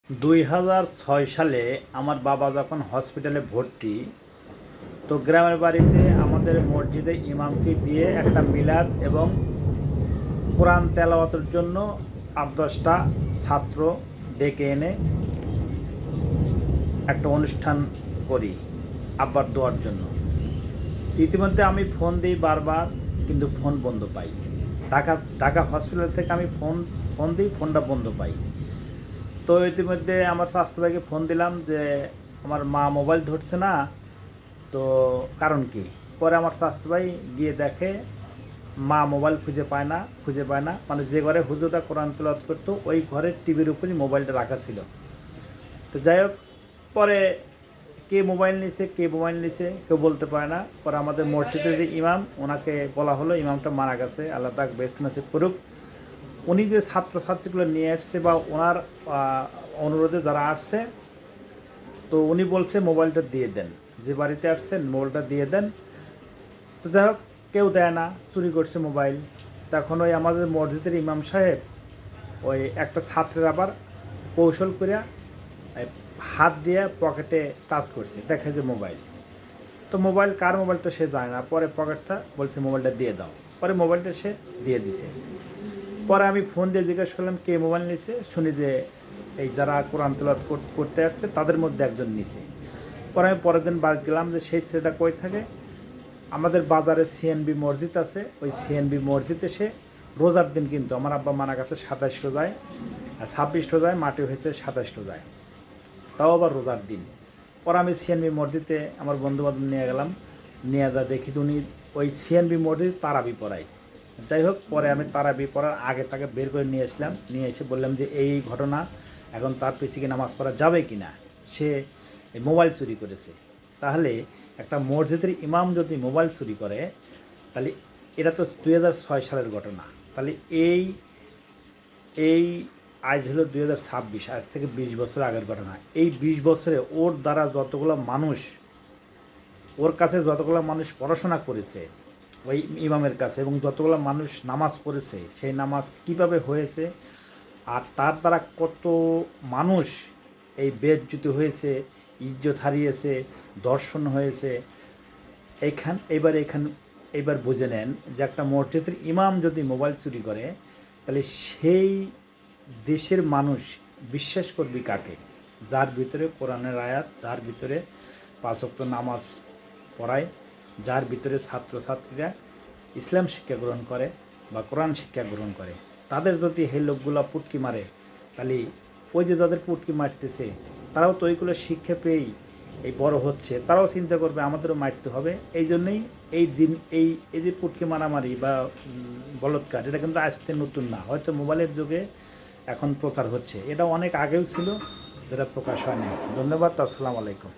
2006 সালে আমার বাবা যখন হসপিটালে ভর্তি, তো গ্রামের বাড়িতে আমাদের মসজিদে ইমামকে দিয়ে একটা মিলাদ এবং কোরআন তেলাওয়াতের জন্য 8-10টা ছাত্র ডেকে এনে একটা অনুষ্ঠান করি আব্বার দোয়ার জন্য। ইতিমধ্যে আমি ফোন দিই বারবার, কিন্তু ফোন বন্ধ পাই। ঢাকা ঢাকা হসপিটাল থেকে আমি ফোন দিই, ফোনটা বন্ধ পাই। তো ইতিমধ্যে আমার স্বাস্থ্য ভাইকে ফোন দিলাম যে আমার মা মোবাইল ধরছে না, তো কারণ কি? পরে আমার স্বাস্থ্য ভাই গিয়ে দেখে মা মোবাইল খুঁজে পায় না, মানে যে ঘরে হুজুরটা কোরআন তেলাওয়াত করতো ওই ঘরের টিভির উপরই মোবাইলটা রাখা ছিল। তো যাই হোক, পরে কে মোবাইল নিছে কেউ বলতে পারে না। পরে আমাদের মসজিদের যে ইমাম, ওনাকে বলা হলো, ইমামটা মারা গেছে, আল্লাহ তাক বেহেশত নসিব করুক। উনি যে ছাত্রছাত্রীগুলো নিয়ে আসছে বা ওনার অনুরোধে যারা আসছে, তো উনি বলছে মোবাইলটা দিয়ে দেন, যে বাড়িতে আসছেন মোবাইলটা দিয়ে দেন। তো যাই হোক, কেউ দেয় না, চুরি করছে মোবাইল। তখন ওই আমাদের মসজিদের ইমাম সাহেব ওই একটা ছাত্রের আবার কৌশল করিয়া হাত দিয়ে পকেটে টাচ করছে, দেখে যে মোবাইল। তো মোবাইল কার মোবাইল তো সে জানে না। পরে পকেটটা বলছে মোবাইলটা দিয়ে দাও, পরে মোবাইলটা সে দিয়ে দিছে। পরে আমি ফোন দিয়ে জিজ্ঞেস করলাম কে মোবাইল নিছে, শুনি যে এই যারা কোরআন তেলাওয়াত করতে আসছে তাদের মধ্যে একজন নিছে। পরে আমি পরের দিন বাড়ি গেলাম যে সেই ছেলেটা কই থাকে। আমাদের বাজারে সিএনবি মসজিদ আছে, ওই সিএনবি মসজিদে সে রোজার দিন, কিন্তু আমার আব্বা মারা গেছে 27 রোজায়, 26 রোজায়, মাটি হয়েছে 27 রোজায়, তাও আবার রোজার দিন। পরে আমি সিএনবি মসজিদে আমার বন্ধুবান্ধব নিয়ে গেলাম, নিয়ে যা দেখি উনি ওই সিএনবি মসজিদ তারাবি পড়ায়। যাই হোক, পরে আমি তারাবি পড়ার আগে তাকে বের করে নিয়ে আসলাম, নিয়ে এসে বললাম যে এই ঘটনা, এখন তার পিছিয়ে নামাজ পড়া যাবে কি না, সে মোবাইল চুরি করেছে। তাহলে একটা মসজিদের ইমাম যদি মোবাইল চুরি করে, তাহলে এটা তো 2006 সালের ঘটনা। তাহলে এই এই আজ হলো 2026, আজ থেকে 20 বছর আগের ঘটনা। এই 20 বছরে ওর দ্বারা যতগুলো মানুষ, ওর কাছে যতগুলো মানুষ পড়াশোনা করেছে ওই ইমামের কাছে, এবং যতগুলো মানুষ নামাজ পড়েছে, সেই নামাজ কিভাবে হয়েছে, আর তার দ্বারা কত মানুষ এই বেজ্জতি হয়েছে, ইজ্জত হারিয়েছে, দর্শন হয়েছে। এইবার বুঝে নেন যে একটা মসজিদের ইমাম যদি মোবাইল চুরি করে, তাহলে সেই দেশের মানুষ বিশ্বাস করবি কাকে? যার ভিতরে কোরআনের আয়াত, যার ভিতরে 5 ওয়াক্ত নামাজ পড়ায়, যার ভিতরে ছাত্রছাত্রীরা ইসলাম শিক্ষা গ্রহণ করে বা কোরআন শিক্ষা গ্রহণ করে, তাদের যদি এই লোকগুলো পুটকি মারে, তাহলে ওই যে যাদের পুটকি মারতেছে তারাও তো ওইগুলো শিক্ষা পেয়েই এই বড় হচ্ছে, তারাও চিন্তা করবে আমাদেরও মারতে হবে। এই জন্যই এই দিন এই যে পুটকি মারামারি বা বলৎকার, এটা কিন্তু আসতে নতুন না, হয়তো মোবাইলের যুগে এখন প্রচার হচ্ছে, এটা অনেক আগেও ছিল, যেটা প্রকাশ হয় নাই। ধন্যবাদ, আসসালামু আলাইকুম।